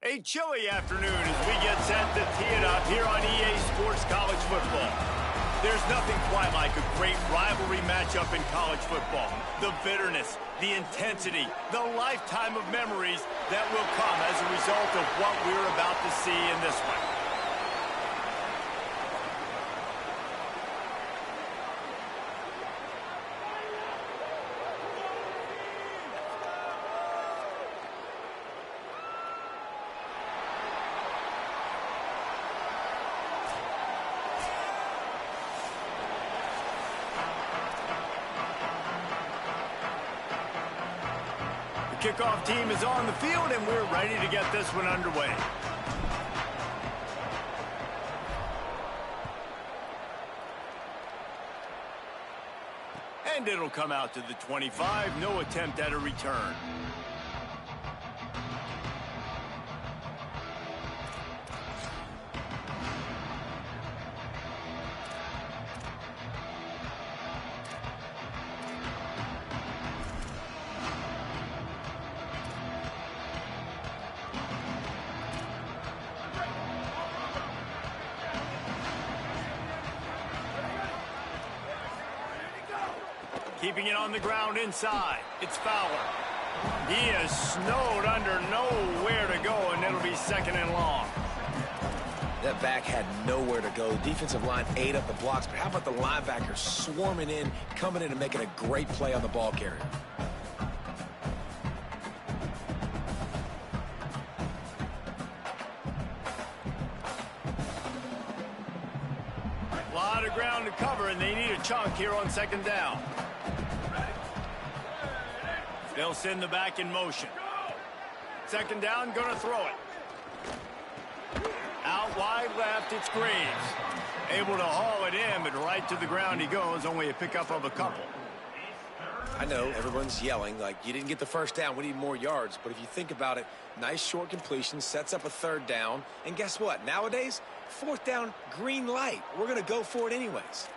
A chilly afternoon as we get set to tee it up here on EA Sports College Football. There's nothing quite like a great rivalry matchup in college football. The bitterness, the intensity, the lifetime of memories that will come as a result of what we're about to see in this one. Kickoff team is on the field, and we're ready to get this one underway. And it'll come out to the 25. No attempt at a return. Keeping it on the ground inside. It's Fowler. He is snowed under, nowhere to go, and it'll be second and long. That back had nowhere to go. The defensive line ate up the blocks, but how about the linebacker swarming in, coming in and making a great play on the ball carrier? A lot of ground to cover, and they need a chunk here on second down. They'll send the back in motion. Second down, gonna throw it. Out wide left, it's Graves. Able to haul it in, but right to the ground he goes. Only a pickup of a couple. I know everyone's yelling like, you didn't get the first down, we need more yards. But if you think about it, nice short completion, sets up a third down. And guess what? Nowadays, fourth down, green light. We're gonna go for it anyways.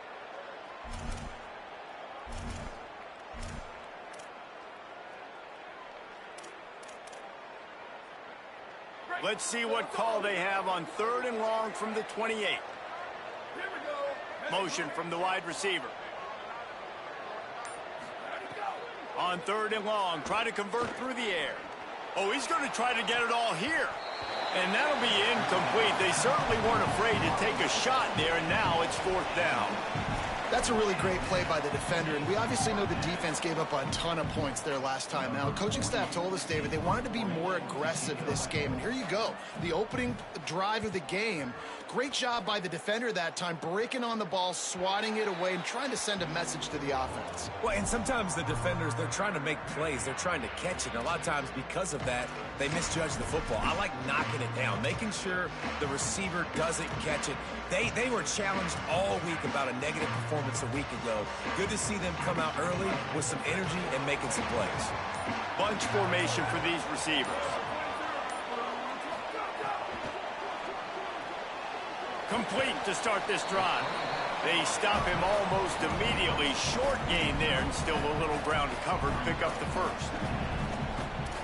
Let's see what call they have on third and long from the 28. Motion from the wide receiver. On third and long, try to convert through the air. Oh, he's going to try to get it all here. And that'll be incomplete. They certainly weren't afraid to take a shot there, and now it's fourth down. That's a really great play by the defender, and we obviously know the defense gave up a ton of points there last time. Now, coaching staff told us, David, they wanted to be more aggressive this game, and here you go. The opening drive of the game, great job by the defender that time, breaking on the ball, swatting it away, and trying to send a message to the offense. Well, and sometimes the defenders, they're trying to make plays. They're trying to catch it, and a lot of times because of that, they misjudge the football. I like knocking it down, making sure the receiver doesn't catch it. They were challenged all week about a negative performance a week ago. Good to see them come out early with some energy and making some plays. Bunch formation for these receivers. Complete to start this drive. They stop him almost immediately. Short gain there, and still a little ground to cover to pick up the first.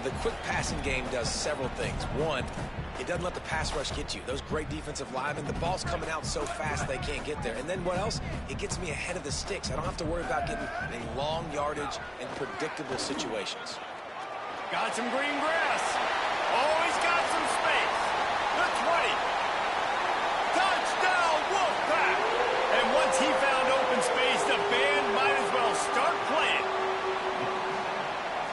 The quick passing game does several things. One, it doesn't let the pass rush get you. Those great defensive linemen, the ball's coming out so fast they can't get there. And then what else? It gets me ahead of the sticks. I don't have to worry about getting in long yardage and predictable situations. Got some green grass. Oh, he's got some space. The 20. Touchdown, Wolfpack. And once he found open space, the band might as well start playing.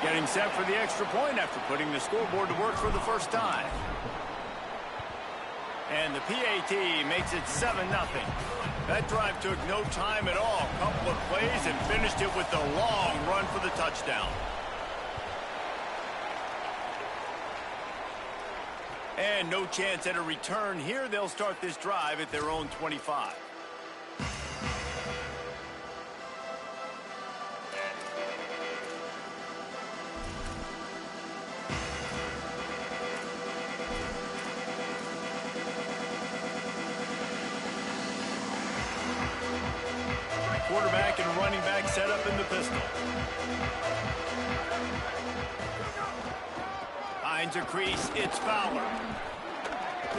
Getting set for the extra point after putting the scoreboard to work for the first time. And the PAT makes it 7-0. That drive took no time at all. Couple of plays and finished it with the long run for the touchdown. And no chance at a return here. They'll start this drive at their own 25. Quarterback and running back set up in the pistol. finds a crease. It's Fowler.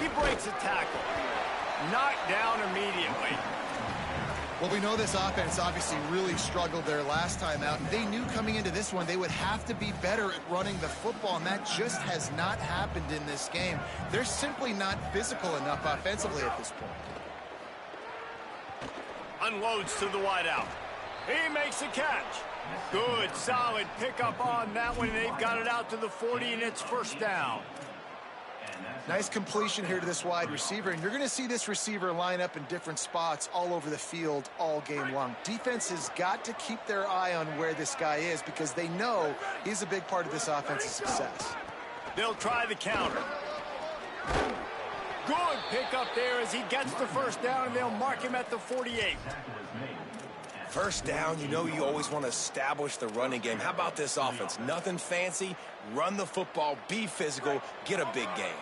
He breaks a tackle. Knocked down immediately. Well, we know this offense obviously really struggled their last time out. And they knew coming into this one they would have to be better at running the football, and that just has not happened in this game. They're simply not physical enough offensively at this point. Unloads to the wideout. He makes a catch. Good, solid pickup on that one. They've got it out to the 40, and it's first down. Nice completion here to this wide receiver, and you're going to see this receiver line up in different spots all over the field all game long. Defense has got to keep their eye on where this guy is because they know he's a big part of this offense's success. They'll try the counter. Good pickup there as he gets the first down, and they'll mark him at the 48. First down, you know you always want to establish the running game. How about this offense? Nothing fancy. Run the football, be physical, get a big gain.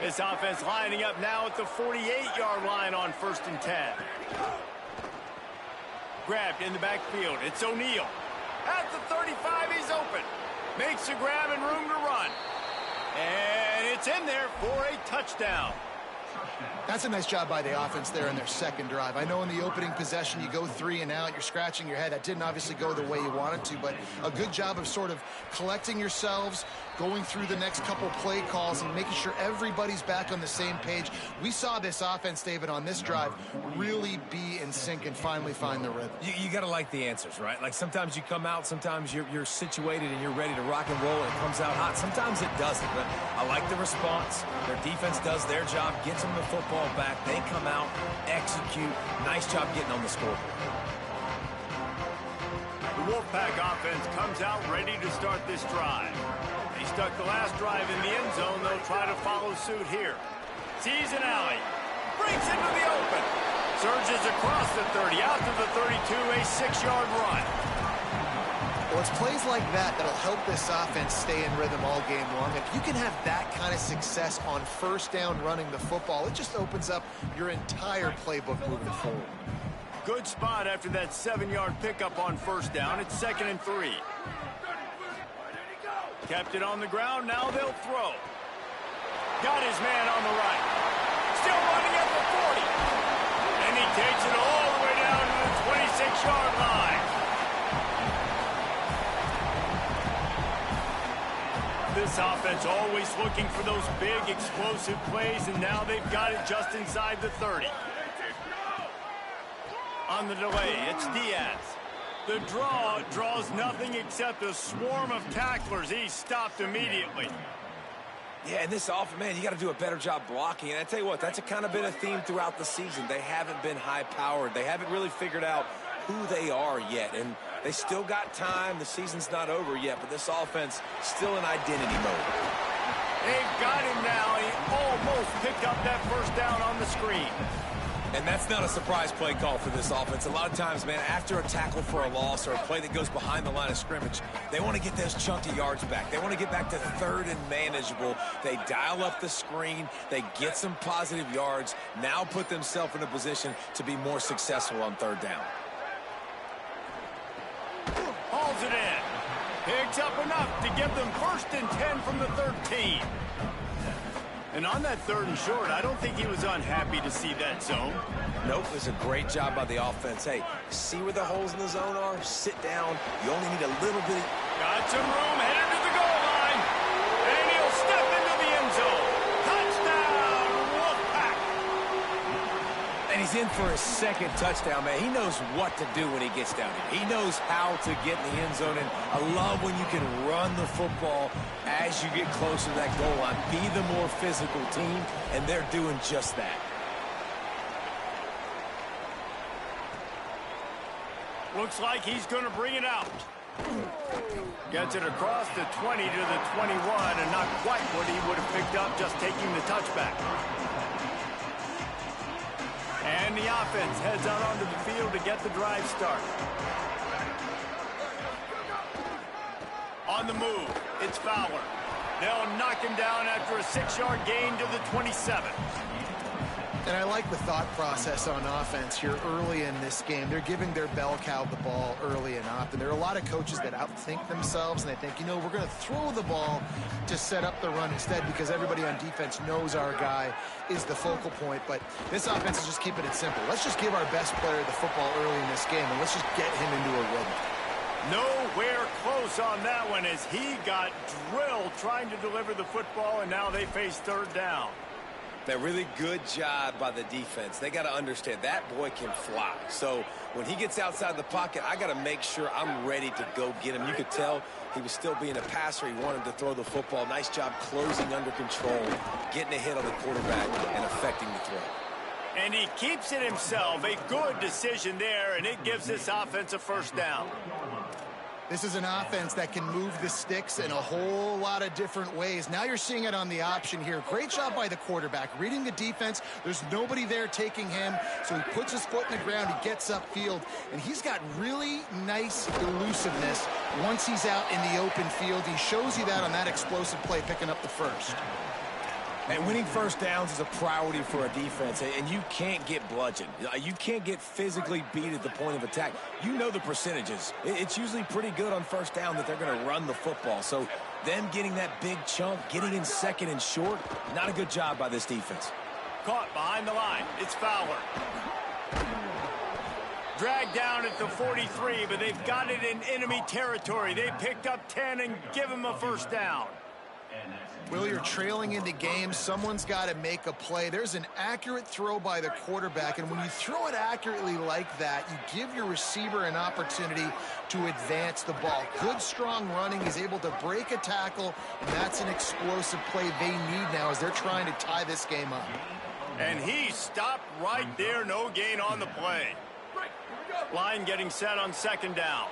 This offense lining up now at the 48-yard line on 1st and 10. Grabbed in the backfield. It's O'Neal. At the 35, he's open. Makes a grab and room to run. And it's in there for a touchdown. That's a nice job by the offense there in their second drive. I know in the opening possession you go 3 and out, you're scratching your head. That didn't obviously go the way you wanted to, but a good job of sort of collecting yourselves, going through the next couple play calls and making sure everybody's back on the same page. We saw this offense, David, on this drive really be in sync and finally find the rhythm. You got to like the answers, right? Like sometimes you come out, sometimes you're situated and you're ready to rock and roll and it comes out hot. Sometimes it doesn't, but I like the response. Their defense does their job, gets them the football back. They come out, execute. Nice job getting on the scoreboard. The Wolfpack offense comes out ready to start this drive. They stuck the last drive in the end zone. They'll try to follow suit here. Sees an alley. Breaks into the open. Surges across the 30, out to the 32, a 6-yard run. Well, it's plays like that that'll help this offense stay in rhythm all game long. If you can have that kind of success on first down running the football, it just opens up your entire playbook moving forward. Good spot after that 7-yard pickup on first down. It's 2nd and 3. Kept it on the ground. Now they'll throw. Got his man on the right. Still running at the 40. And he takes it all the way down to the 26-yard line. This offense always looking for those big, explosive plays, and now they've got it just inside the 30. On the delay, it's Diaz. The draw draws nothing except a swarm of tacklers. He's stopped immediately. Yeah, and this offense, man, you got to do a better job blocking. And I tell you what, that's kind of been a theme throughout the season. They haven't been high-powered. They haven't really figured out who they are yet. And they still got time. The season's not over yet, but this offense still in identity mode. They've got him now. He almost picked up that first down on the screen. And that's not a surprise play call for this offense. A lot of times, man, after a tackle for a loss or a play that goes behind the line of scrimmage, they want to get those chunky yards back. They want to get back to 3rd and manageable. They dial up the screen. They get some positive yards. Now put themselves in a position to be more successful on 3rd down. Hauls it in. Picks up enough to give them 1st and 10 from the 13. And on that 3rd and short, I don't think he was unhappy to see that zone. Nope, it was a great job by the offense. Hey, see where the holes in the zone are? Sit down. You only need a little bit. Got some room, headed to the goal line. And he'll step into the end zone. Touchdown, Wolfpack. And he's in for his 2nd touchdown, man. He knows what to do when he gets down here. He knows how to get in the end zone, and I love when you can run the football as you get closer to that goal line. Be the more physical team, and they're doing just that. Looks like he's going to bring it out. Gets it across the 20 to the 21, and not quite what he would have picked up just taking the touchback. And the offense heads out onto the field to get the drive started. On the move, it's Fowler. They'll knock him down after a 6-yard gain to the 27. And I like the thought process on offense here early in this game. They're giving their bell cow the ball early and often. There are a lot of coaches that outthink themselves, and they think, you know, we're going to throw the ball to set up the run instead because everybody on defense knows our guy is the focal point. But this offense is just keeping it simple. Let's just give our best player the football early in this game, and let's just get him into a rhythm. Nowhere close on that one as he got drilled trying to deliver the football, and now they face third down. A really good job by the defense. They got to understand that boy can fly. So when he gets outside the pocket, I got to make sure I'm ready to go get him. You could tell he was still being a passer. He wanted to throw the football. Nice job closing under control, getting a hit on the quarterback, and affecting the throw. And he keeps it himself. A good decision there, and it gives this offense a first down. This is an offense that can move the sticks in a whole lot of different ways. Now you're seeing it on the option here. Great job by the quarterback. Reading the defense, there's nobody there taking him, so he puts his foot in the ground, he gets upfield, and he's got really nice elusiveness once he's out in the open field. He shows you that on that explosive play, picking up the first. And winning first downs is a priority for a defense, and you can't get bludgeoned. You can't get physically beat at the point of attack. You know the percentages. It's usually pretty good on first down that they're going to run the football. So them getting that big chunk, getting in second and short, not a good job by this defense. Caught behind the line. It's Fowler. Dragged down at the 43, but they've got it in enemy territory. They picked up 10 and give him a first down. Will, you're trailing in the game. Someone's got to make a play. There's an accurate throw by the quarterback, and when you throw it accurately like that, you give your receiver an opportunity to advance the ball. Good, strong running. He's able to break a tackle, and that's an explosive play they need now as they're trying to tie this game up. And he stopped right there. No gain on the play. Line getting set on second down.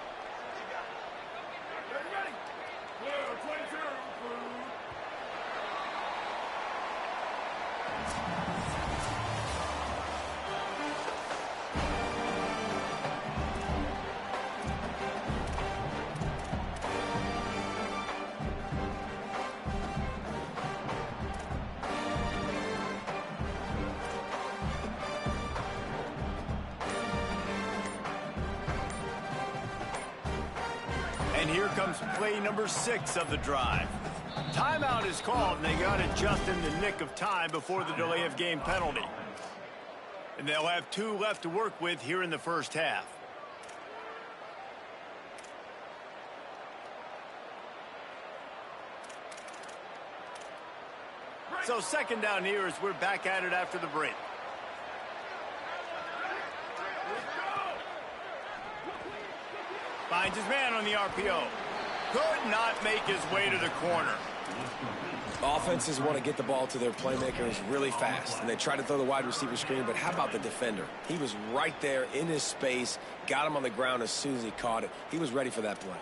And here comes play number 6 of the drive. Timeout is called, and they got it just in the nick of time before the delay of game penalty. And they'll have 2 left to work with here in the first half. So second down here as we're back at it after the break. Finds his man on the RPO. Could not make his way to the corner. Offenses want to get the ball to their playmakers really fast, and they try to throw the wide receiver screen, but how about the defender? He was right there in his space, got him on the ground as soon as he caught it. He was ready for that play.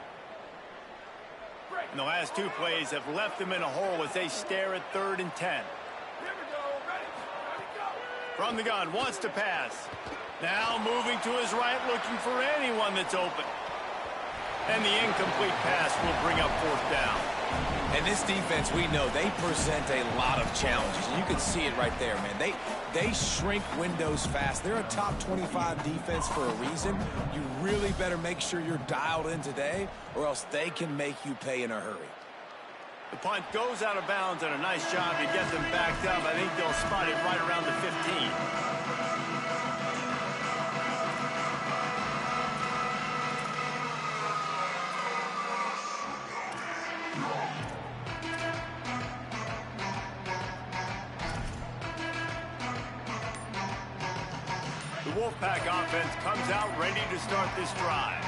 And the last 2 plays have left them in a hole as they stare at 3rd and 10. From the gun, wants to pass. Now moving to his right, looking for anyone that's open. And the incomplete pass will bring up 4th down. And this defense, we know, they present a lot of challenges. And you can see it right there, man. They shrink windows fast. They're a top 25 defense for a reason. You really better make sure you're dialed in today, or else they can make you pay in a hurry. The punt goes out of bounds, and a nice job to get them backed up. I think they'll spot it right around the 15. The Wolfpack offense comes out ready to start this drive.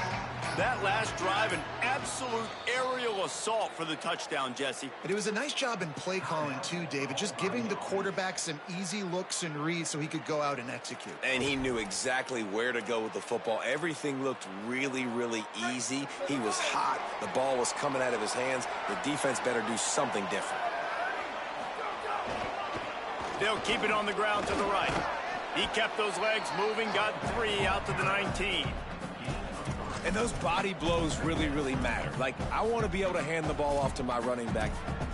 That last drive, an absolute aerial assault for the touchdown, Jesse. And it was a nice job in play calling too, David, just giving the quarterback some easy looks and reads so he could go out and execute. And he knew exactly where to go with the football. Everything looked really, really easy. He was hot. The ball was coming out of his hands. The defense better do something different. They'll keep it on the ground to the right. He kept those legs moving, got 3 out to the 19. And those body blows really, really matter. Like, I want to be able to hand the ball off to my running back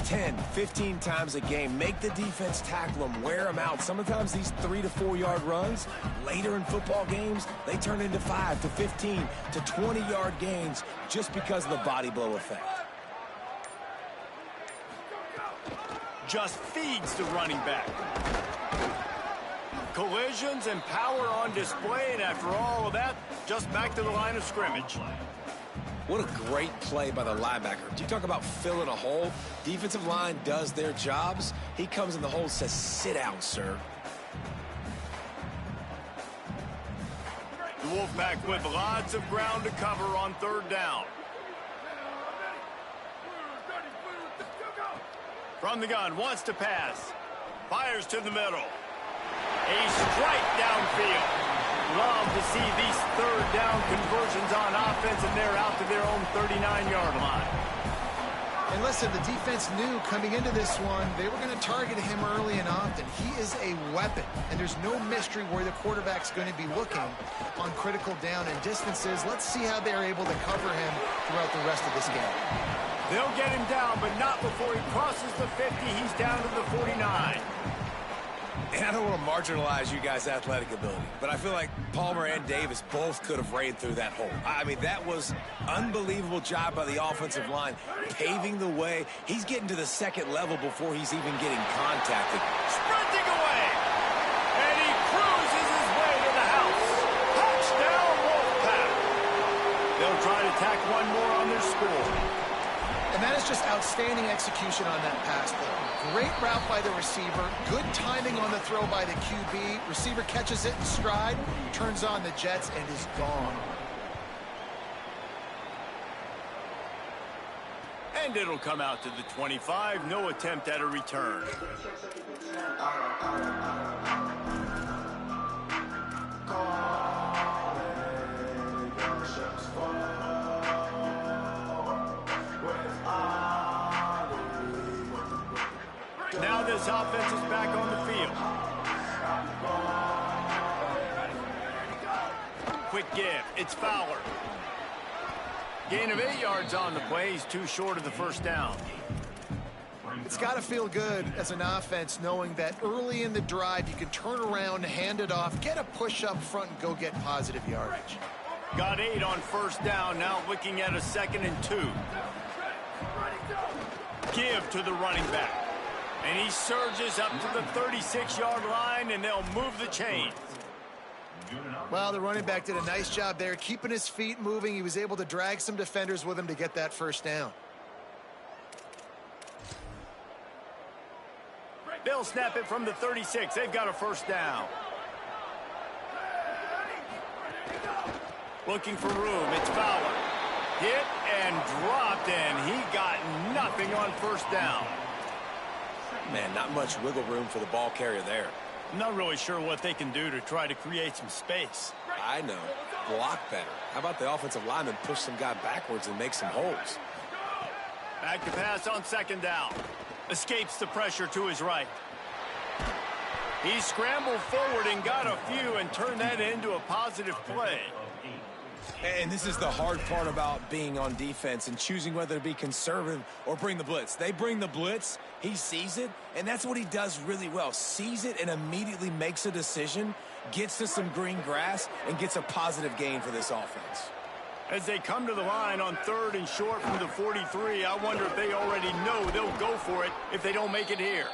10, 15 times a game. Make the defense tackle them, wear them out. Sometimes these 3 to 4 yard runs, later in football games, they turn into 5 to 15 to 20 yard gains just because of the body blow effect. Just feeds the running back. Collisions and power on display, and after all of that, just back to the line of scrimmage. What a great play by the linebacker. Do you talk about filling a hole? Defensive line does their jobs. He comes in the hole and says, sit down, sir. The Wolfpack with lots of ground to cover on 3rd down. From the gun, wants to pass. Fires to the middle. A strike downfield. Love to see these 3rd down conversions on offense, and they're out to their own 39-yard line. And listen, the defense knew coming into this one, they were going to target him early and often. He is a weapon, and there's no mystery where the quarterback's going to be looking on critical down and distances. Let's see how they're able to cover him throughout the rest of this game. They'll get him down, but not before he crosses the 50. He's down to the 49. And I don't want to marginalize you guys' athletic ability, but I feel like Palmer and Davis both could have ran through that hole. I mean, that was unbelievable job by the offensive line, paving the way. He's getting to the 2nd level before he's even getting contacted. Sprinting away, and he cruises his way to the house. Touchdown, Wolfpack. They'll try to tack one more on their score. And that is just outstanding execution on that pass play. Great route by the receiver. Good timing on the throw by the QB. Receiver catches it in stride, turns on the jets, and is gone. And it'll come out to the 25. No attempt at a return. Now this offense is back on the field. Quick give. It's Fowler. Gain of 8 yards on the play. He's too short of the 1st down. It's got to feel good as an offense knowing that early in the drive you can turn around, hand it off, get a push up front, and go get positive yardage. Got 8 on 1st down. Now looking at a 2nd and 2. Give to the running back. And he surges up to the 36-yard line, and they'll move the chains. Well, the running back did a nice job there, keeping his feet moving. He was able to drag some defenders with him to get that 1st down. They'll snap it from the 36. They've got a 1st down. Looking for room. It's Fowler. Hit and dropped, and he got nothing on 1st down. Man, not much wiggle room for the ball carrier there. I'm not really sure what they can do to try to create some space. I know. Block better. How about the offensive lineman push some guy backwards and make some holes? Back to pass on 2nd down. Escapes the pressure to his right. He scrambled forward and got a few and turned that into a positive play. And this is the hard part about being on defense and choosing whether to be conservative or bring the blitz. They bring the blitz, he sees it, and that's what he does really well. Sees it and immediately makes a decision, gets to some green grass, and gets a positive gain for this offense. As they come to the line on 3rd and short from the 43, I wonder if they already know they'll go for it if they don't make it here.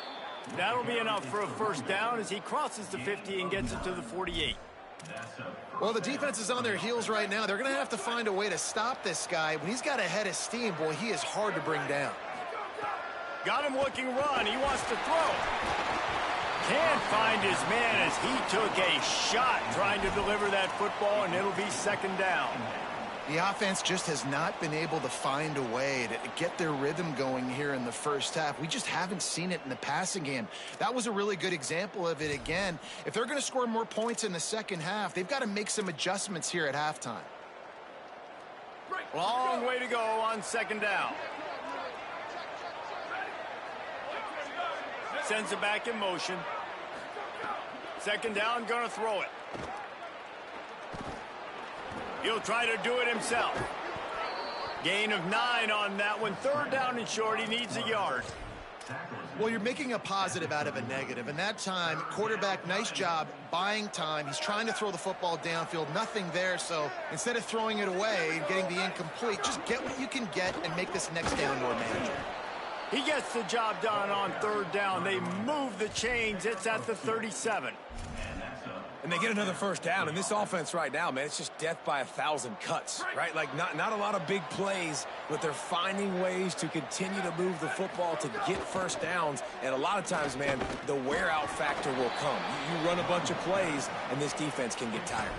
That'll be enough for a 1st down as he crosses the 50 and gets it to the 48. Well, the defense is on their heels right now. They're going to have to find a way to stop this guy. When he's got a head of steam, boy, he is hard to bring down. Got him looking run. He wants to throw. Can't find his man as he took a shot trying to deliver that football, and it'll be 2nd down. The offense just has not been able to find a way to get their rhythm going here in the 1st half. We just haven't seen it in the passing game. That was a really good example of it again. If they're going to score more points in the 2nd half, they've got to make some adjustments here at halftime. Long way to go on 2nd down. Sends it back in motion. 2nd down, gonna throw it. He'll try to do it himself. Gain of 9 on that one. 3rd down and short. He needs a yard. Well, you're making a positive out of a negative. And that time, quarterback, nice job buying time. He's trying to throw the football downfield. Nothing there. So instead of throwing it away and getting the incomplete, just get what you can get and make this next down more manageable. He gets the job done on 3rd down. They move the chains. It's at the 37. And they get another 1st down. And this offense right now, man, it's just death by 1,000 cuts, right? Like, not a lot of big plays, but they're finding ways to continue to move the football to get 1st downs. And a lot of times, man, the wear-out factor will come. You run a bunch of plays, and this defense can get tired.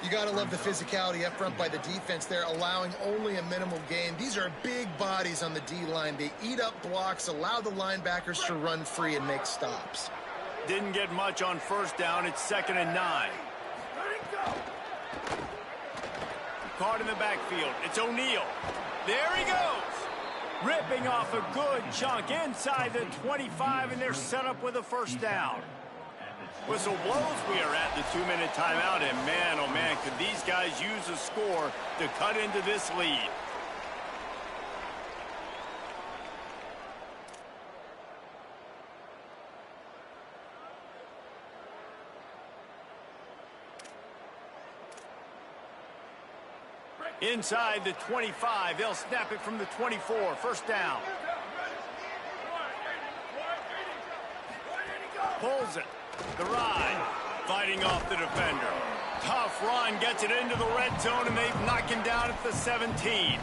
You got to love the physicality up front by the defense there, allowing only a minimal gain. These are big bodies on the D-line. They eat up blocks, allow the linebackers to run free and make stops. Didn't get much on 1st down. It's 2nd and 9. Caught in the backfield. It's O'Neal. There he goes. Ripping off a good chunk inside the 25, and they're set up with a 1st down. Whistle blows. We are at the 2-minute timeout, and man, oh man, could these guys use a score to cut into this lead. Inside the 25, they'll snap it from the 24, 1st down. Pulls it. The ride, fighting off the defender. Tough run, gets it into the red zone, and they've knocked him down at the 17.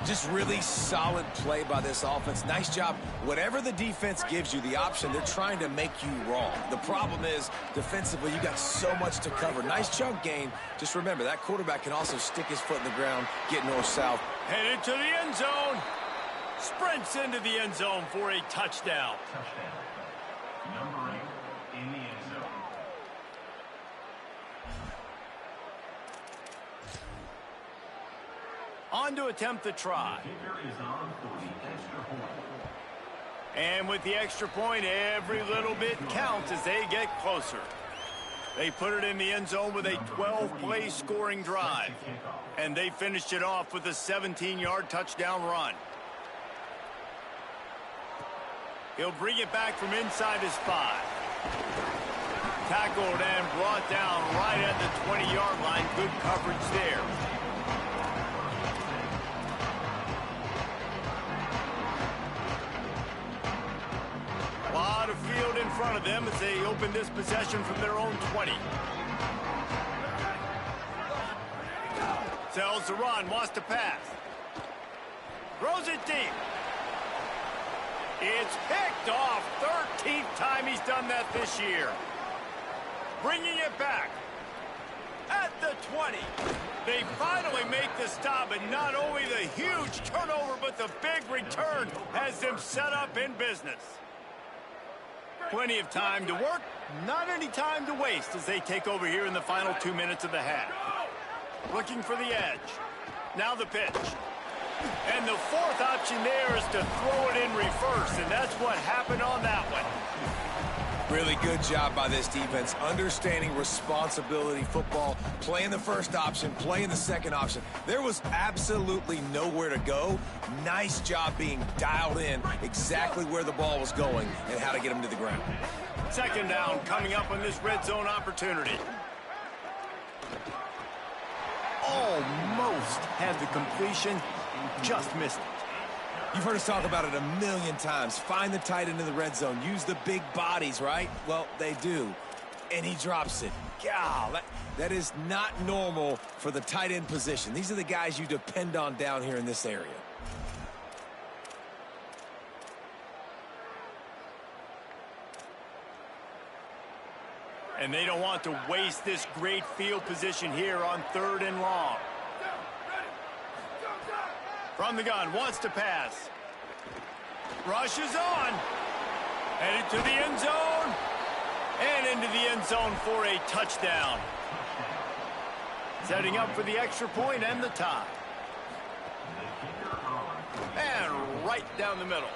Just really solid play by this offense. Nice job. Whatever the defense gives you the option, they're trying to make you wrong. The problem is, defensively, you got so much to cover. Nice chunk gain. Just remember, that quarterback can also stick his foot in the ground, get north-south. Headed to the end zone. Sprints into the end zone for a touchdown. Number 8 in the end zone. On to attempt the try. And with the extra point, every little bit counts as they get closer. They put it in the end zone with a 12-play scoring drive. And they finished it off with a 17-yard touchdown run. He'll bring it back from inside his 5. Tackled and brought down right at the 20-yard line. Good coverage there. A lot of field in front of them as they open this possession from their own 20. Sells the run, wants to pass. Throws it deep. It's picked off. 13th time he's done that this year. Bringing it back. At the 20. They finally make the stop, and not only the huge turnover, but the big return has them set up in business. Plenty of time to work, not any time to waste as they take over here in the final 2 minutes of the half. Looking for the edge. Now the pitch. And the 4th option there is to throw it in reverse, and that's what happened on that one. Really good job by this defense, understanding responsibility football, playing the 1st option, playing the 2nd option. There was absolutely nowhere to go. Nice job being dialed in exactly where the ball was going and how to get him to the ground. 2nd down coming up on this red zone opportunity. Almost had the completion, just missed it. You've heard us talk about it a million times. Find the tight end in the red zone. Use the big bodies, right? Well, they do. And he drops it. God, that is not normal for the tight end position. These are the guys you depend on down here in this area. And they don't want to waste this great field position here on 3rd and long. From the gun, wants to pass. Rushes on. Headed to the end zone. And into the end zone for a touchdown. Setting up for the extra point and the tie. And right down the middle.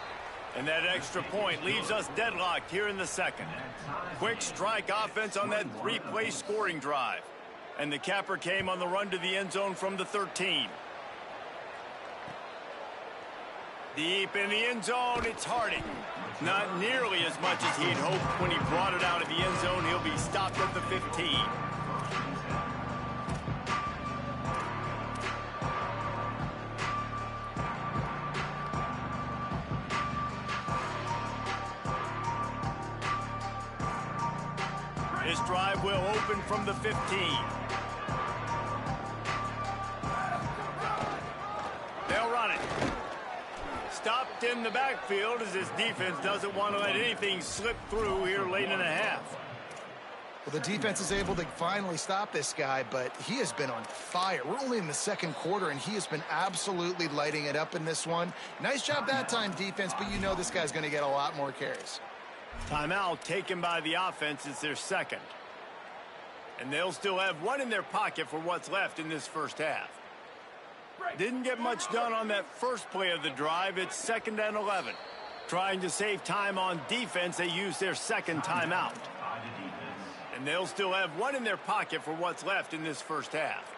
And that extra point leaves us deadlocked here in the 2nd. Quick strike offense on that 3-play scoring drive. And the capper came on the run to the end zone from the 13. Deep in the end zone, it's Harding. Not nearly as much as he'd hoped when he brought it out of the end zone. He'll be stopped at the 15. This drive will open from the 15. They'll run it. Stopped in the backfield as his defense doesn't want to let anything slip through here late in the half. Well, the defense is able to finally stop this guy, but he has been on fire. We're only in the second quarter, and he has been absolutely lighting it up in this one. Nice job that time, defense, but you know this guy's going to get a lot more carries. Timeout taken by the offense. It's their second. And they'll still have one in their pocket for what's left in this first half. Didn't get much done on that first play of the drive. It's 2nd and 11. Trying to save time on defense, they use their second timeout. And they'll still have one in their pocket for what's left in this first half.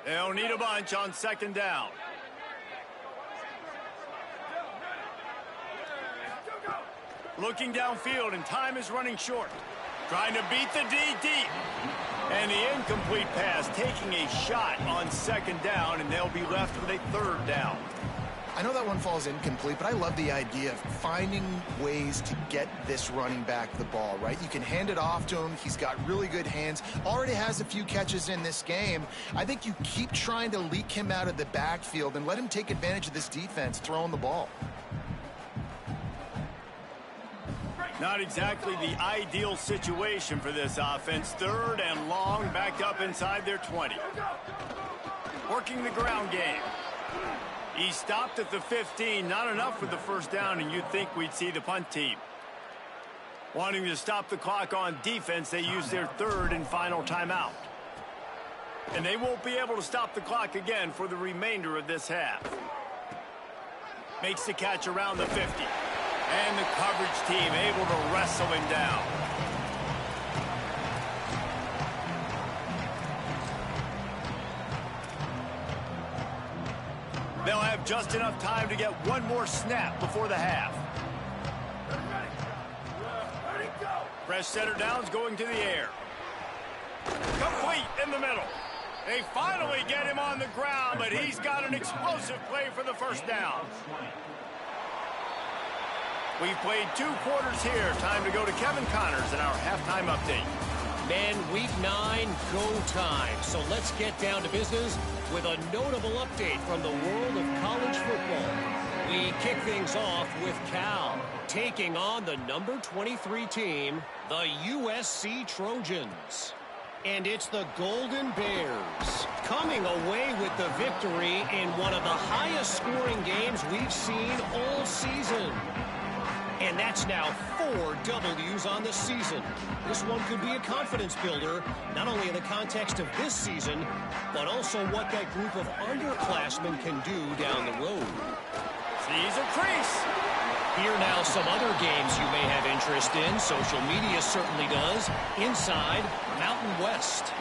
They'll need a bunch on 2nd down. Looking downfield, and time is running short. Trying to beat the D deep. And the incomplete pass, taking a shot on 2nd down, and they'll be left with a 3rd down. I know that one falls incomplete, but I love the idea of finding ways to get this running back the ball, right? You can hand it off to him. He's got really good hands. Already has a few catches in this game. I think you keep trying to leak him out of the backfield and let him take advantage of this defense throwing the ball. Not exactly the ideal situation for this offense. 3rd and long, backed up inside their 20. Working the ground game. He stopped at the 15, not enough for the 1st down, and you'd think we'd see the punt team. Wanting to stop the clock on defense, they use their 3rd and final timeout. And they won't be able to stop the clock again for the remainder of this half. Makes the catch around the 50. And the coverage team able to wrestle him down. They'll have just enough time to get one more snap before the half. Fresh center downs going to the air. Complete in the middle. They finally get him on the ground, but he's got an explosive play for the 1st down. We've played 2 quarters here. Time to go to Kevin Connors in our halftime update. Men, week 9, go time. So let's get down to business with a notable update from the world of college football. We kick things off with Cal taking on the number 23 team, the USC Trojans. And it's the Golden Bears coming away with the victory in one of the highest scoring games we've seen all season. And that's now 4 W's on the season. This one could be a confidence builder, not only in the context of this season, but also what that group of underclassmen can do down the road. Sees a crease. Here now some other games you may have interest in. Social media certainly does. Inside Mountain West.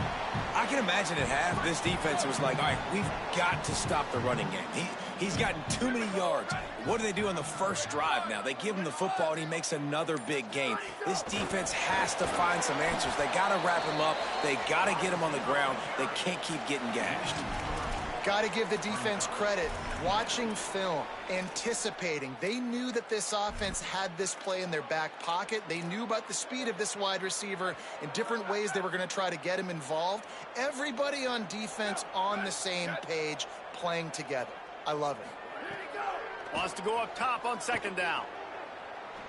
I can imagine at half, this defense was like, all right, we've got to stop the running game. He's gotten too many yards. What do they do on the first drive now? They give him the football, and he makes another big gain. This defense has to find some answers. They got to wrap him up. They got to get him on the ground. They can't keep getting gashed. Got to give the defense credit. Watching film, anticipating. They knew that this offense had this play in their back pocket. They knew about the speed of this wide receiver and different ways they were going to try to get him involved. Everybody on defense on the same page, playing together. I love it. Wants to go up top on 2nd down.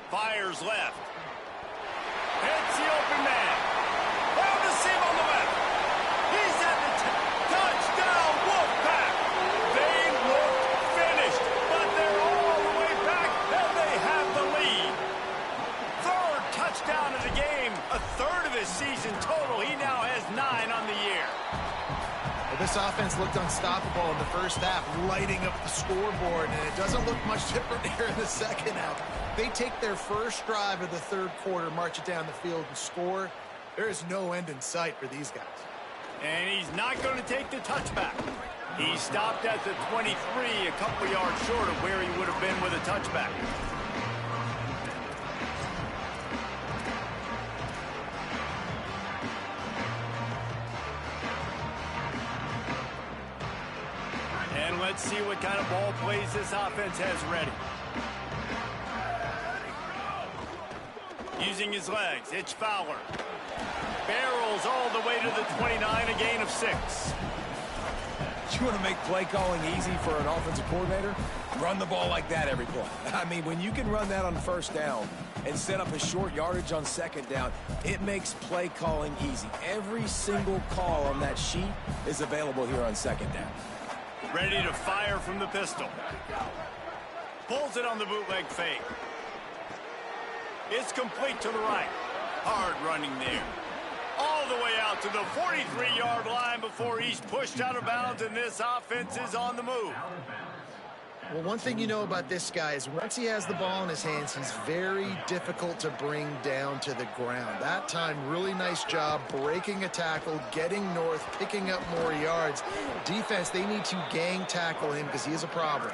Fires left. Hits the open man. Found the seam on the left. He's at the touchdown, Wolfpack. They look finished, but they're all the way back, and they have the lead. 3rd touchdown of the game, a 3rd of his season total. He now has 9 This offense looked unstoppable in the first half, lighting up the scoreboard, and it doesn't look much different here in the second half. They take their first drive of the third quarter, march it down the field, and score. There is no end in sight for these guys. And he's not going to take the touchback. He stopped at the 23, a couple yards short of where he would have been with a touchback. And let's see what kind of ball plays this offense has ready. Using his legs, it's Fowler. Barrels all the way to the 29, a gain of 6. You want to make play calling easy for an offensive coordinator? Run the ball like that every play. I mean, when you can run that on first down and set up a short yardage on second down, it makes play calling easy. Every single call on that sheet is available here on second down. Ready to fire from the pistol. Pulls it on the bootleg fake. It's complete to the right. Hard running there. All the way out to the 43-yard line before he's pushed out of bounds, and this offense is on the move. Well, one thing you know about this guy is once he has the ball in his hands, he's very difficult to bring down to the ground. That time, really nice job breaking a tackle, getting north, picking up more yards. Defense, they need to gang tackle him because he is a problem.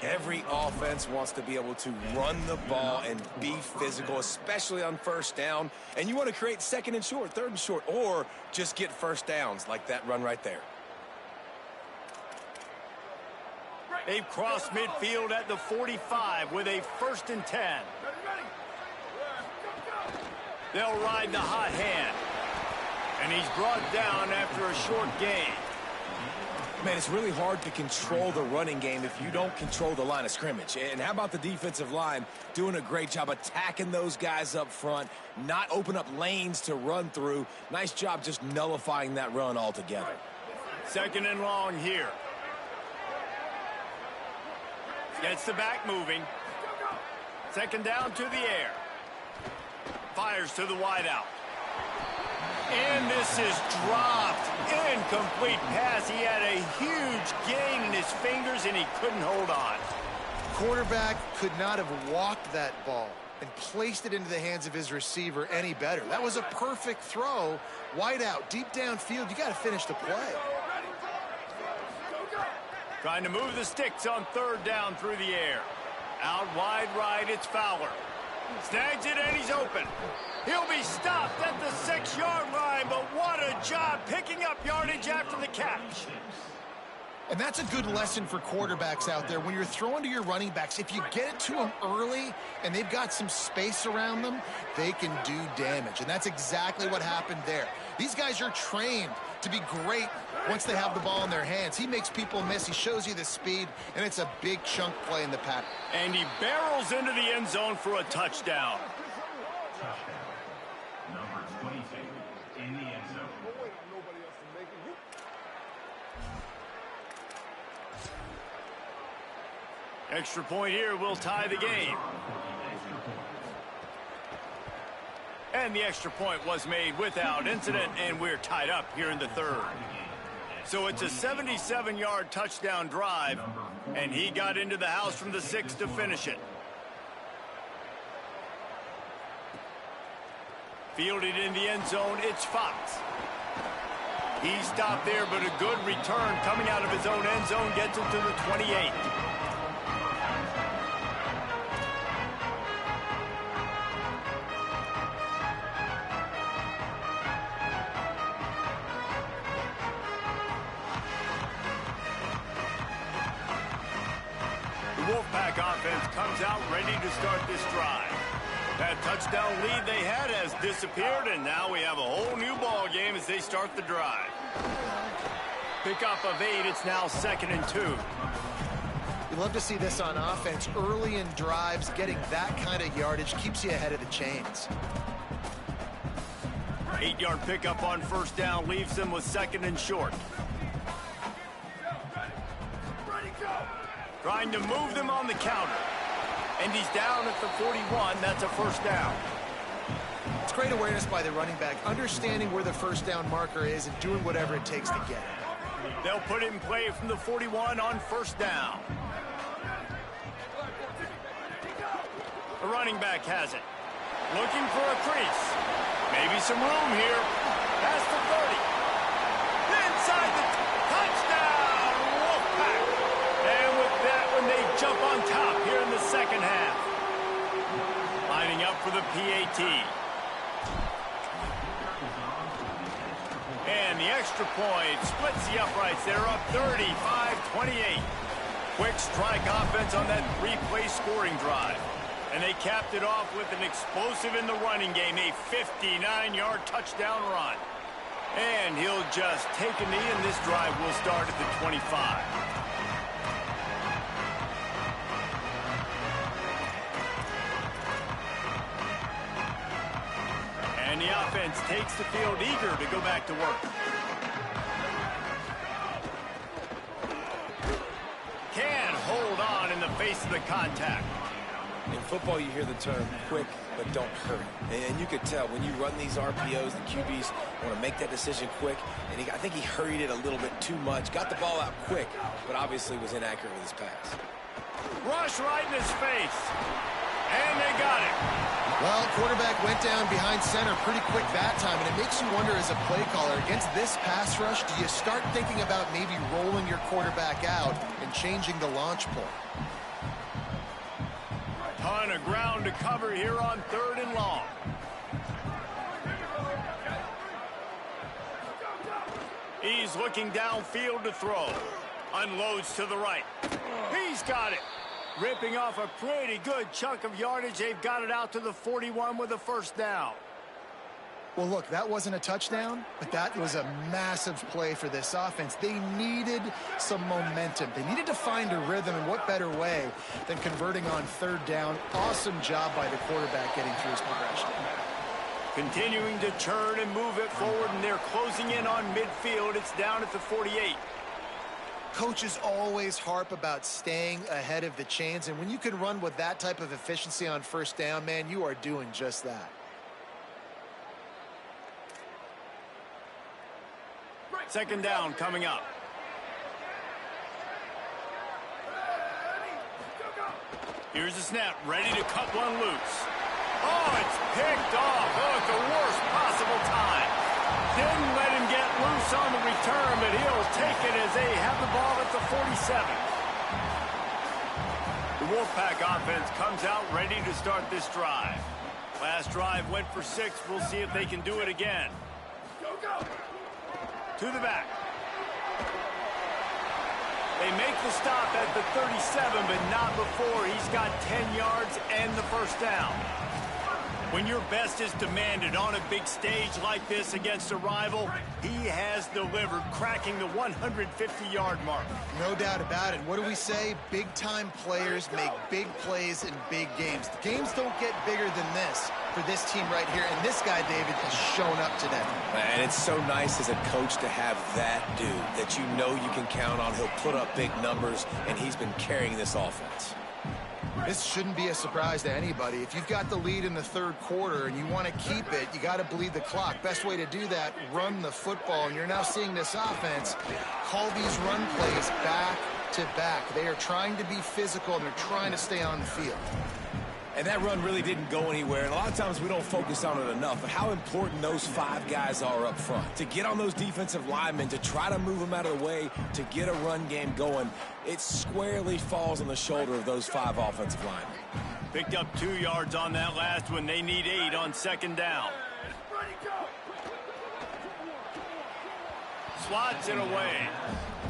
Every offense wants to be able to run the ball and be physical, especially on first down. And you want to create second and short, third and short, or just get first downs like that run right there. They've crossed midfield at the 45 with a 1st and 10. They'll ride the hot hand. And he's brought down after a short gain. Man, it's really hard to control the running game if you don't control the line of scrimmage. And how about the defensive line doing a great job attacking those guys up front, not open up lanes to run through. Nice job just nullifying that run altogether. 2nd and long here. Gets the back moving. 2nd down to the air. Fires to the wideout. And this is dropped. Incomplete pass. He had a huge gain in his fingers, and he couldn't hold on. Quarterback could not have walked that ball and placed it into the hands of his receiver any better. That was a perfect throw. Wide out, deep downfield. You got to finish the play. Trying to move the sticks on 3rd down through the air. Out wide right, it's Fowler. Snags it, and he's open. He'll be stopped at the 6-yard line, but what a job picking up yardage after the catch. And that's a good lesson for quarterbacks out there. When you're throwing to your running backs, if you get it to them early and they've got some space around them, they can do damage. And that's exactly what happened there. These guys are trained to be great once they have the ball in their hands. He makes people miss. He shows you the speed, and it's a big chunk play in the pack. And he barrels into the end zone for a touchdown. Number 22 in the end zone. Extra point here will tie the game. And the extra point was made without incident, and we're tied up here in the 3rd. So it's a 77-yard touchdown drive, and he got into the house from the 6 to finish it. Fielded in the end zone, it's Fox. He stopped there, but a good return coming out of his own end zone gets him to the 28. Wolfpack offense comes out ready to start this drive. That touchdown lead they had has disappeared, and now we have a whole new ball game as they start the drive. Pickup of 8, it's now 2nd and 2. You love to see this on offense. Early in drives, getting that kind of yardage keeps you ahead of the chains. 8-yard pickup on 1st down leaves them with 2nd and short. Trying to move them on the counter. And he's down at the 41. That's a 1st down. It's great awareness by the running back, understanding where the 1st down marker is and doing whatever it takes to get it. They'll put it in play from the 41 on first down. The running back has it. Looking for a crease. Maybe some room here. Pass to 30. Inside the touchdown, Wolfpack. And with that one, they jump on top here in the second half. Lining up for the PAT. And the extra point splits the uprights. They're up 35-28. Quick strike offense on that three-play scoring drive. And they capped it off with an explosive in the running game, a 59-yard touchdown run. And he'll just take a knee, and this drive will start at the 25. And the offense takes the field eager to go back to work. Can hold on in the face of the contact. In football, you hear the term quick, but don't hurry. And you could tell when you run these RPOs, the QBs want to make that decision quick. And I think he hurried it a little bit too much. Got the ball out quick, but obviously was inaccurate with his pass. Rush right in his face. And they got it. Well, quarterback went down behind center pretty quick that time, and it makes you wonder as a play caller, against this pass rush, do you start thinking about maybe rolling your quarterback out and changing the launch point? Ton of ground to cover here on 3rd and long. He's looking downfield to throw. Unloads to the right. He's got it. Ripping off a pretty good chunk of yardage. They've got it out to the 41 with a first down. Well, look, that wasn't a touchdown, but that was a massive play for this offense. They needed some momentum. They needed to find a rhythm, and what better way than converting on 3rd down. Awesome job by the quarterback getting through his progression. Continuing to turn and move it forward, and they're closing in on midfield. It's down at the 48. Coaches always harp about staying ahead of the chains, and when you can run with that type of efficiency on 1st down, man, you are doing just that. Second down coming up. Here's the snap, ready to cut one loose. Oh, it's picked off. Oh, at the worst possible time. Didn't let him get loose on the return, but he'll take it as they have the ball at the 47. The Wolfpack offense comes out ready to start this drive. Last drive went for 6. We'll see if they can do it again. To the back. They make the stop at the 37, but not before. He's got 10 yards and the first down. When your best is demanded on a big stage like this against a rival, he has delivered, cracking the 150-yard mark. No doubt about it. What do we say? Big-time players make big plays in big games. The games don't get bigger than this for this team right here, and this guy, David, has shown up today. And it's so nice as a coach to have that dude that you know you can count on. He'll put up big numbers, and he's been carrying this offense. This shouldn't be a surprise to anybody. If you've got the lead in the 3rd quarter and you want to keep it, you got to bleed the clock. Best way to do that, run the football. And you're now seeing this offense call these run plays back to back. They are trying to be physical, and they're trying to stay on the field. And that run really didn't go anywhere. And a lot of times we don't focus on it enough, but how important those 5 guys are up front. To get on those defensive linemen, to try to move them out of the way, to get a run game going, it squarely falls on the shoulder of those 5 offensive linemen. Picked up 2 yards on that last one. They need 8 on second down. Slots it away.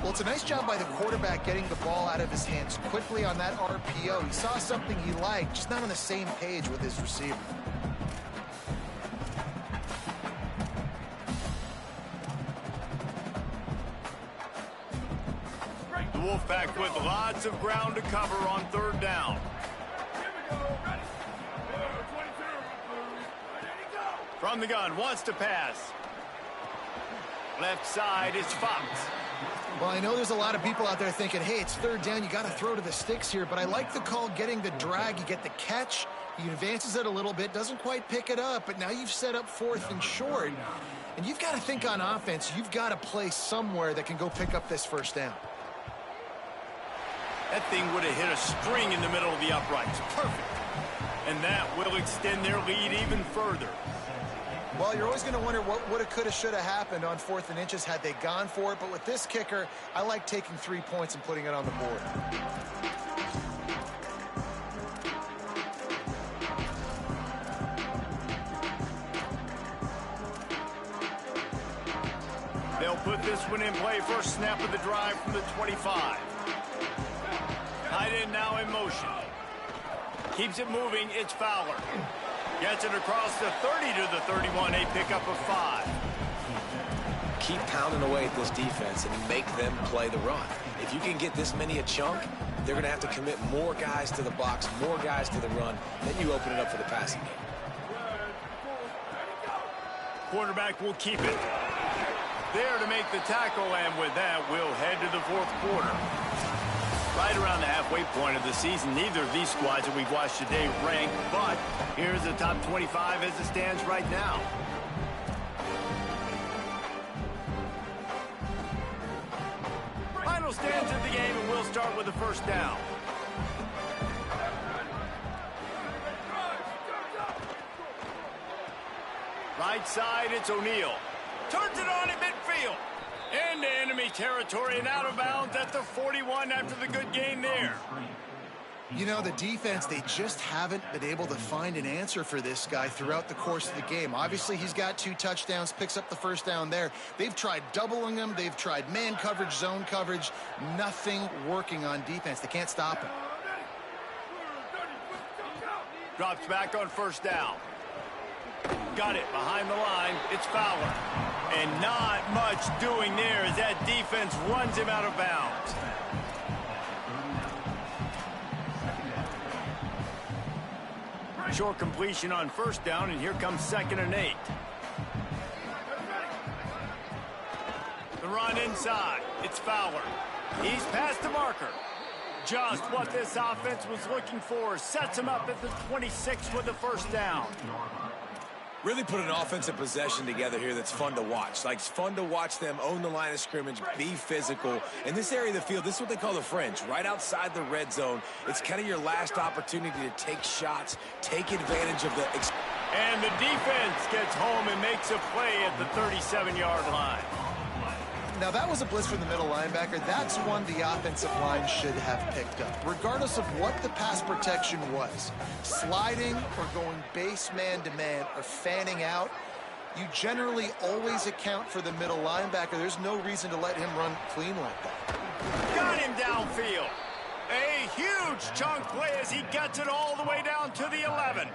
Well, it's a nice job by the quarterback getting the ball out of his hands quickly on that RPO. He saw something he liked, just not on the same page with his receiver. The Wolfpack with lots of ground to cover on 3rd down. From the gun, wants to pass. Left side is Fox. Well, I know there's a lot of people out there thinking, hey, it's 3rd down, you got to throw to the sticks here, but I like the call getting the drag. You get the catch, he advances it a little bit, doesn't quite pick it up, but now you've set up 4th and short. And you've got to think on offense, you've got to play somewhere that can go pick up this first down. That thing would have hit a string in the middle of the uprights. Perfect. And that will extend their lead even further. Well, you're always going to wonder what woulda, coulda, shoulda happened on 4th and inches had they gone for it. But with this kicker, I like taking 3 points and putting it on the board. They'll put this one in play. First snap of the drive from the 25. Tight end now in motion. Keeps it moving. It's Fowler. Gets it across the 30 to the 31. A pickup of 5. Keep pounding away at this defense and make them play the run. If you can get this many a chunk, they're going to have to commit more guys to the box, more guys to the run. Then you open it up for the passing game. Quarterback will keep it. There to make the tackle, and with that, we'll head to the 4th quarter. Right around the halfway point of the season, neither of these squads that we've watched today rank, but here's the top 25 as it stands right now. Final stands of the game, and we'll start with the first down. Right side, it's O'Neal. Turns it on in midfield. Into enemy territory and out of bounds at the 41 after the good gain there. You know, the defense, they just haven't been able to find an answer for this guy throughout the course of the game. Obviously, he's got 2 touchdowns, picks up the first down there. They've tried doubling him. They've tried man coverage, zone coverage. Nothing working on defense. They can't stop him. Drops back on first down. Got it behind the line. It's Fowler. And not much doing there as that defense runs him out of bounds. Short completion on first down, and here comes 2nd and 8. The run inside. It's Fowler. He's past the marker. Just what this offense was looking for. Sets him up at the 26 with the first down. Really put an offensive possession together here that's fun to watch. Like, it's fun to watch them own the line of scrimmage, be physical. In this area of the field, this is what they call the fringe, right outside the red zone. It's kind of your last opportunity to take shots, take advantage of the... And the defense gets home and makes a play at the 37-yard line. Now, that was a blitz from the middle linebacker. That's one the offensive line should have picked up, regardless of what the pass protection was. Sliding or going base man-to-man or fanning out, you generally always account for the middle linebacker. There's no reason to let him run clean like that. Got him downfield. A huge chunk play as he gets it all the way down to the 11.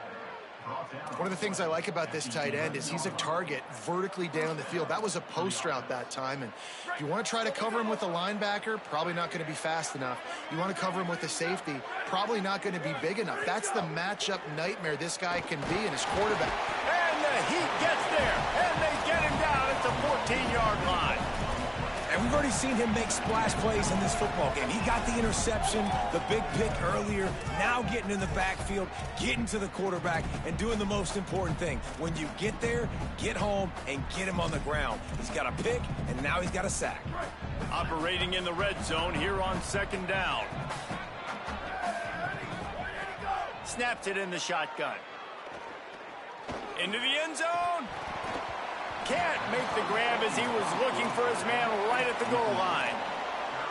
One of the things I like about this tight end is he's a target vertically down the field. That was a post route that time, and if you want to try to cover him with a linebacker, probably not going to be fast enough. You want to cover him with a safety, probably not going to be big enough. That's the matchup nightmare this guy can be in his quarterback. And the heat gets there, and they get him down at the 14-yard line. And we've already seen him make splash plays in this football game. He got the interception, the big pick earlier, now getting in the backfield, getting to the quarterback, and doing the most important thing. When you get there, get home, and get him on the ground. He's got a pick, and now he's got a sack. Operating in the red zone here on 2nd down. Snaps it in the shotgun. Into the end zone. Can't make the grab as he was looking for his man right at the goal line.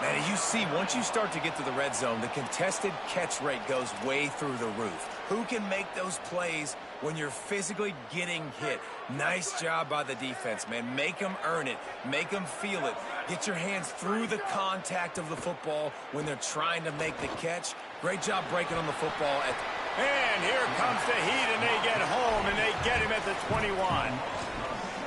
Man, you see, once you start to get to the red zone, the contested catch rate goes way through the roof. Who can make those plays when you're physically getting hit? Nice job by the defense, man. Make them earn it. Make them feel it. Get your hands through the contact of the football when they're trying to make the catch. Great job breaking on the football. And here comes the heat, and they get home, and they get him at the 21.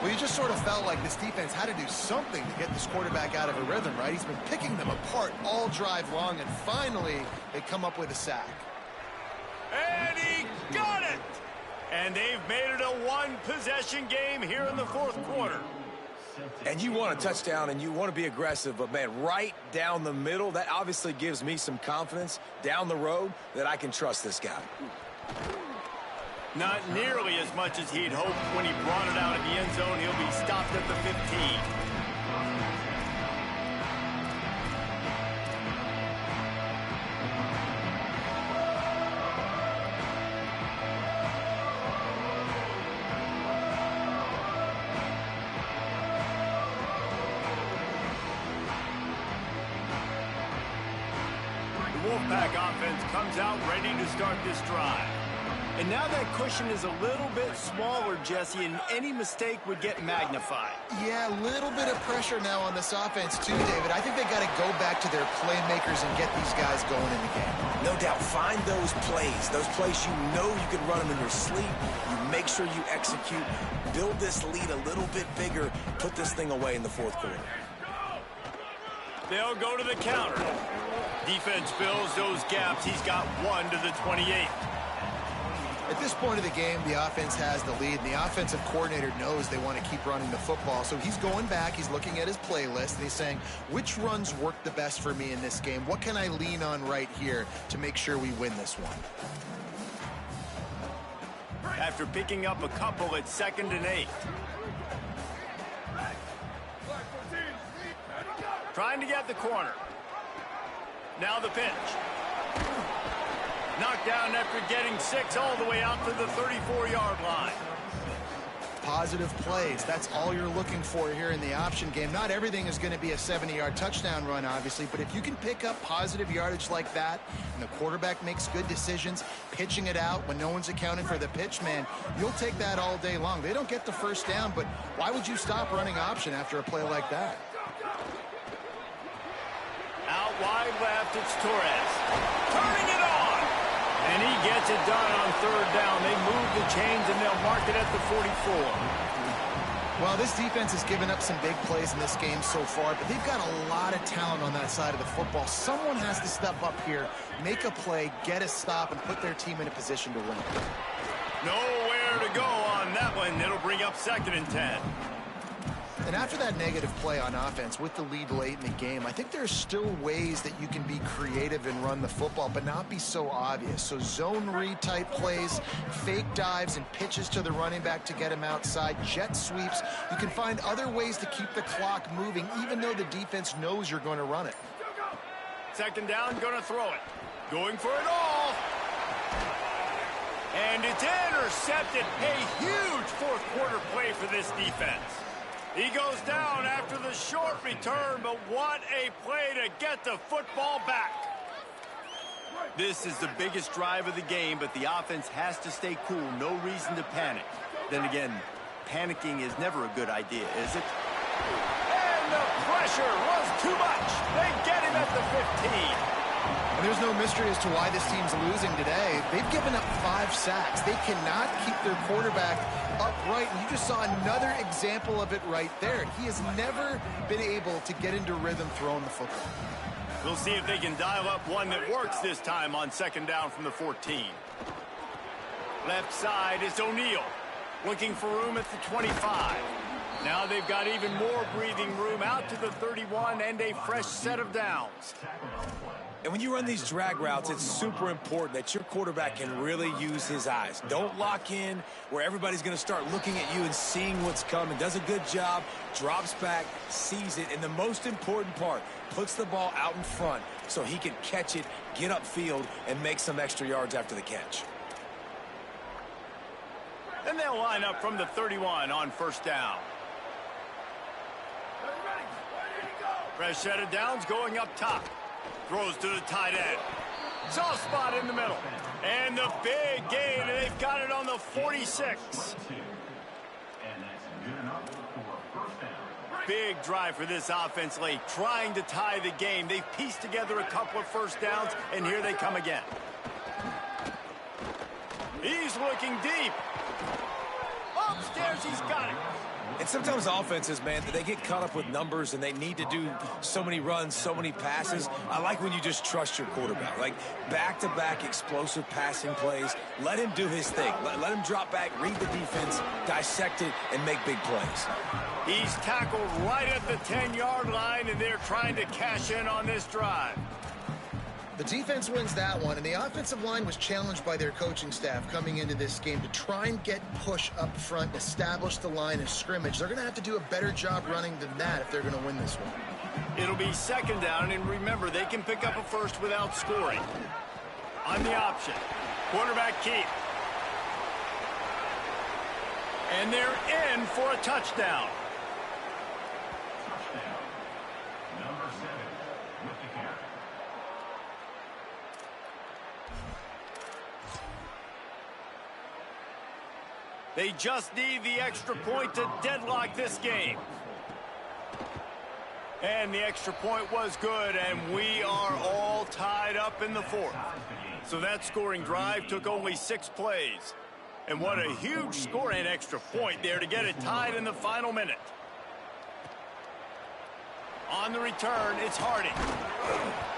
Well, you just sort of felt like this defense had to do something to get this quarterback out of a rhythm, right? He's been picking them apart all drive long, and finally they come up with a sack. And he got it! And they've made it a one-possession game here in the 4th quarter. And you want a touchdown and you want to be aggressive, but, man, right down the middle, that obviously gives me some confidence down the road that I can trust this guy. Not nearly as much as he'd hoped when he brought it out of the end zone. He'll be stopped at the 15. Wolfpack offense comes out ready to start this drive. And now that cushion is a little bit smaller, Jesse, and any mistake would get magnified. Yeah, a little bit of pressure now on this offense too, David. I think they got to go back to their playmakers and get these guys going in the game. No doubt, find those plays you know you can run them in your sleep. You make sure you execute, build this lead a little bit bigger, put this thing away in the fourth quarter. They'll go to the counter. Defense fills those gaps. He's got one to the 28. At this point of the game, the offense has the lead, and the offensive coordinator knows they want to keep running the football. So he's going back, he's looking at his playlist, and he's saying, which runs work the best for me in this game? What can I lean on right here to make sure we win this one? After picking up a couple at 2nd and 8. Trying to get the corner. Now the pitch. Knocked down after getting 6 all the way out to the 34-yard line. Positive plays. That's all you're looking for here in the option game. Not everything is going to be a 70-yard touchdown run, obviously, but if you can pick up positive yardage like that, and the quarterback makes good decisions, pitching it out when no one's accounting for the pitch, man, you'll take that all day long. They don't get the first down, but why would you stop running option after a play like that? Out wide left, it's Torres. Turning it on! And he gets it done on 3rd down. They move the chains, and they'll mark it at the 44. Well, this defense has given up some big plays in this game so far, but they've got a lot of talent on that side of the football. Someone has to step up here, make a play, get a stop, and put their team in a position to win. Nowhere to go on that one. It'll bring up 2nd and 10. And after that negative play on offense with the lead late in the game, I think there's still ways that you can be creative and run the football, but not be so obvious. So zone read type plays, fake dives and pitches to the running back to get him outside, jet sweeps. You can find other ways to keep the clock moving, even though the defense knows you're going to run it. 2nd down, going to throw it. Going for it all. And it's intercepted. A huge fourth quarter play for this defense. He goes down after the short return, but what a play to get the football back. This is the biggest drive of the game, but the offense has to stay cool. No reason to panic. Then again, panicking is never a good idea, is it? And the pressure was too much. They get him at the 15. And there's no mystery as to why this team's losing today. They've given up 5 sacks. They cannot keep their quarterback upright. And you just saw another example of it right there. He has never been able to get into rhythm throwing the football. We'll see if they can dial up one that works this time on 2nd down from the 14. Left side is O'Neal, looking for room at the 25. Now they've got even more breathing room out to the 31 and a fresh set of downs. And when you run these drag routes, it's super important that your quarterback can really use his eyes. Don't lock in where everybody's going to start looking at you and seeing what's coming. Does a good job, drops back, sees it, and the most important part, puts the ball out in front so he can catch it, get upfield, and make some extra yards after the catch. And they'll line up from the 31 on 1st down. Fresh set of downs going up top. Throws to the tight end. Soft spot in the middle. And the big gain, and they've got it on the 46. Big drive for this offense late, trying to tie the game. They've pieced together a couple of 1st downs, and here they come again. He's looking deep. Upstairs, he's got it. And sometimes offenses, man, they get caught up with numbers and they need to do so many runs, so many passes. I like when you just trust your quarterback. Like back-to-back explosive passing plays. Let him do his thing. Let him drop back, read the defense, dissect it, and make big plays. He's tackled right at the 10-yard line, and they're trying to cash in on this drive. The defense wins that one, and the offensive line was challenged by their coaching staff coming into this game to try and get push up front and establish the line of scrimmage. They're going to have to do a better job running than that if they're going to win this one. It'll be second down, and remember, they can pick up a first without scoring. On the option, quarterback keep. And they're in for a touchdown. Touchdown. Number 7 with the carry. They just need the extra point to deadlock this game. And the extra point was good, and we are all tied up in the fourth. So that scoring drive took only 6 plays. And what a huge score and extra point there to get it tied in the final minute. On the return, it's Harding.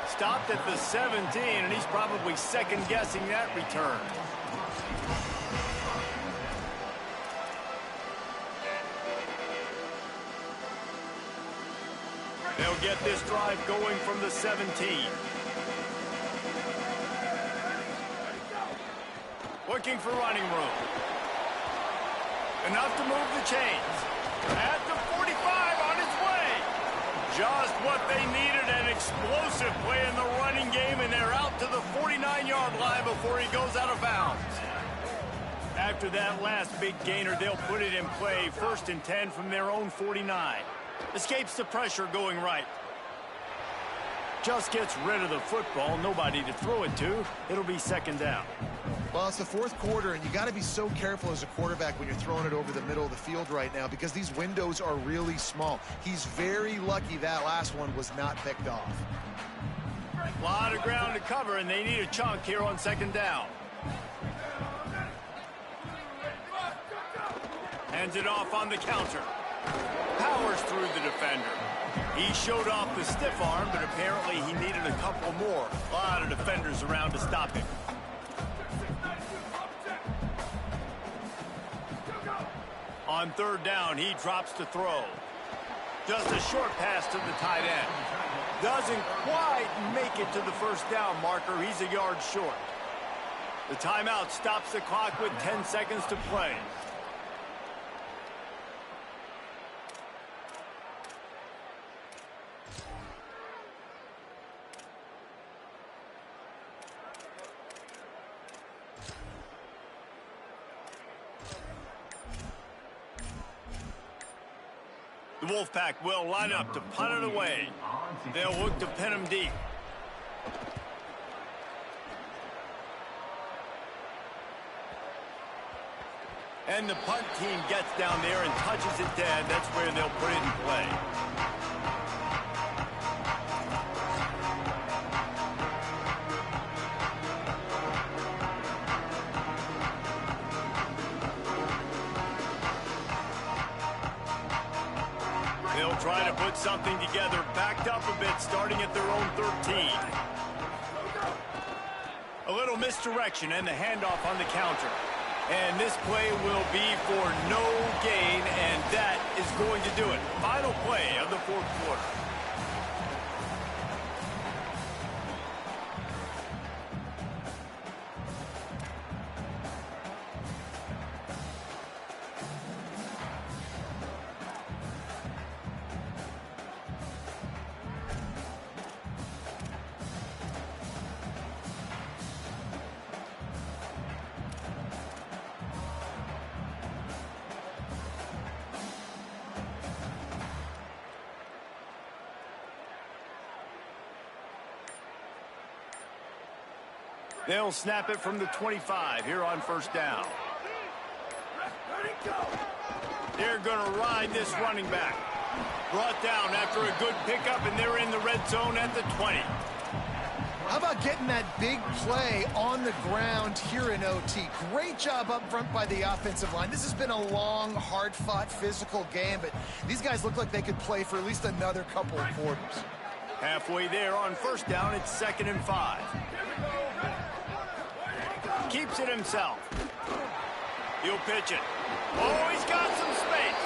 Stopped at the 17, and he's probably second-guessing that return. They'll get this drive going from the 17. Looking for running room. Enough to move the chains. At the 45 on its way. Just what they needed, an explosive play in the running game, and they're out to the 49-yard line before he goes out of bounds. After that last big gainer, they'll put it in play, 1st and 10 from their own 49. Escapes the pressure going right. Just gets rid of the football, nobody to throw it to. It'll be second down. Well, it's the fourth quarter, and you got to be so careful as a quarterback when you're throwing it over the middle of the field right now because these windows are really small. He's very lucky that last one was not picked off. A lot of ground to cover, and they need a chunk here on second down. Hands it off on the counter. Powers through the defender. He showed off the stiff arm, but apparently he needed a couple more. A lot of defenders around to stop him. On third down, he drops to throw. Just a short pass to the tight end. Doesn't quite make it to the first down marker. He's a yard short. The timeout stops the clock with 10 seconds to play. The Wolfpack will line up to punt it away. They'll look to pin him deep. And the punt team gets down there and touches it dead. That's where they'll put it in play. They'll try to put something together, backed up a bit, starting at their own 13. A little misdirection and the handoff on the counter. And this play will be for no gain, and that is going to do it. Final play of the fourth quarter. They'll snap it from the 25 here on first down. They're going to ride this running back. Brought down after a good pickup, and they're in the red zone at the 20. How about getting that big play on the ground here in OT? Great job up front by the offensive line. This has been a long, hard-fought, physical game, but these guys look like they could play for at least another couple of quarters. Halfway there on first down, it's 2nd and 5. Keeps it himself. He'll pitch it. Oh, he's got some space.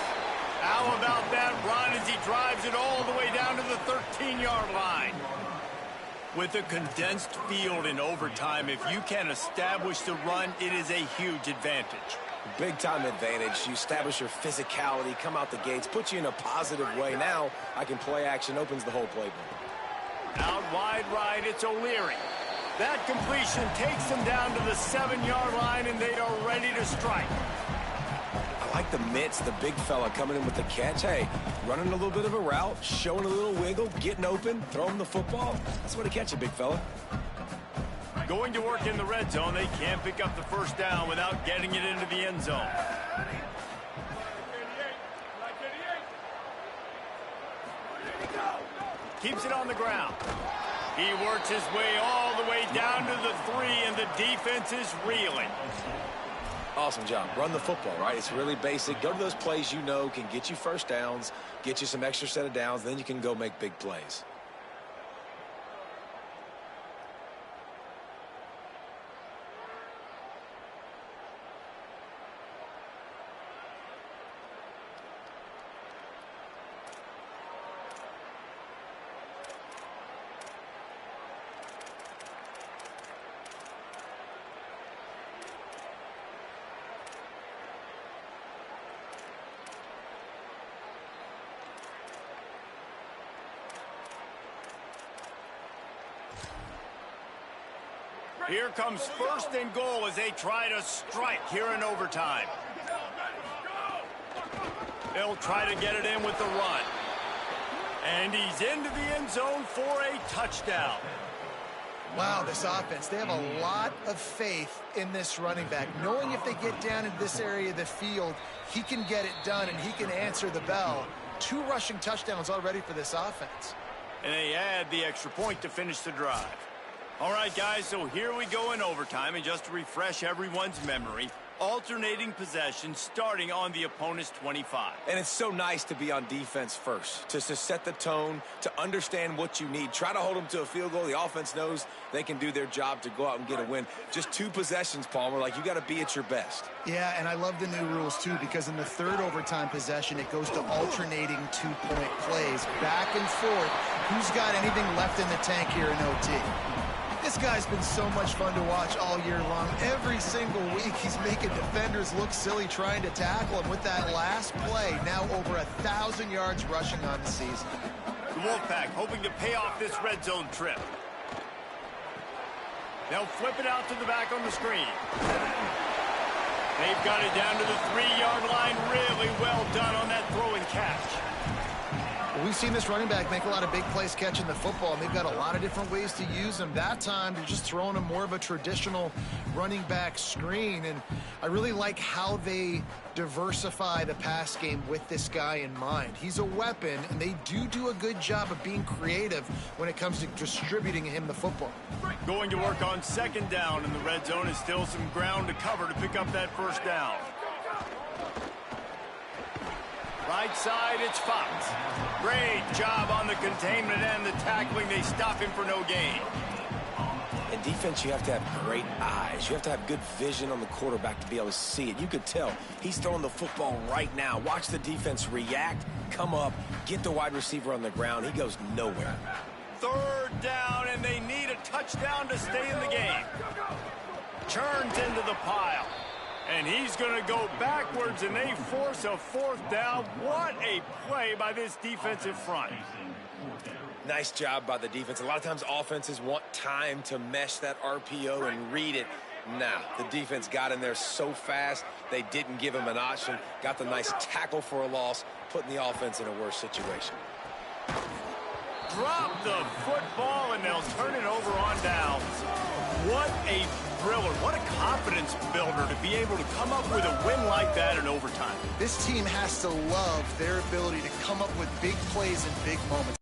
How about that run as he drives it all the way down to the 13-yard line? With a condensed field in overtime, if you can establish the run, it is a huge advantage. Big-time advantage. You establish your physicality, come out the gates, put you in a positive way. Now I can play action, opens the whole playbook. Out wide right, it's O'Leary. That completion takes them down to the 7-yard line, and they are ready to strike. I like the mitts, the big fella coming in with the catch. Hey, running a little bit of a route, showing a little wiggle, getting open, throwing the football. That's what to catch a big fella. Going to work in the red zone, they can't pick up the first down without getting it into the end zone. Keeps it on the ground. He works his way all the way down to the 3, and the defense is reeling. Awesome job. Run the football, right? It's really basic. Go to those plays you know can get you first downs, get you some extra set of downs, then you can go make big plays. Here comes 1st and goal as they try to strike here in overtime. They'll try to get it in with the run. And he's into the end zone for a touchdown. Wow, this offense, they have a lot of faith in this running back. Knowing if they get down in this area of the field, he can get it done and he can answer the bell. 2 rushing touchdowns already for this offense. And they add the extra point to finish the drive. All right, guys, so here we go in overtime, and just to refresh everyone's memory, alternating possession starting on the opponent's 25. And it's so nice to be on defense first, to set the tone, to understand what you need. Try to hold them to a field goal. The offense knows they can do their job to go out and get a win. Just 2 possessions, Palmer, like you got to be at your best. Yeah, and I love the new rules, too, because in the 3rd overtime possession, it goes to alternating 2-point plays, back and forth. Who's got anything left in the tank here in OT? This guy's been so much fun to watch all year long. Every single week, he's making defenders look silly trying to tackle him with that last play. Now over 1,000 yards rushing on the season. The Wolfpack hoping to pay off this red zone trip. They'll flip it out to the back on the screen. They've got it down to the 3-yard line. Really well done on that throw and catch. We've seen this running back make a lot of big plays catching the football, and they've got a lot of different ways to use him. That time, they're just throwing him more of a traditional running back screen, and I really like how they diversify the pass game with this guy in mind. He's a weapon, and they do a good job of being creative when it comes to distributing him the football. Going to work on 2nd down in the red zone is still some ground to cover to pick up that first down. Right side, it's Fox. Great job on the containment and the tackling. They stop him for no gain. In defense, you have to have great eyes. You have to have good vision on the quarterback to be able to see it. You could tell he's throwing the football right now. Watch the defense react, come up, get the wide receiver on the ground. He goes nowhere. 3rd down, and they need a touchdown to stay in the game. Turns into the pile. And he's going to go backwards, and they force a 4th down. What a play by this defensive front. Nice job by the defense. A lot of times offenses want time to mesh that RPO and read it. Nah, the defense got in there so fast, they didn't give him an option. Got the nice tackle for a loss, putting the offense in a worse situation. Drop the football, and they'll turn it over on downs. What a thriller. What a confidence builder to be able to come up with a win like that in overtime. This team has to love their ability to come up with big plays in big moments.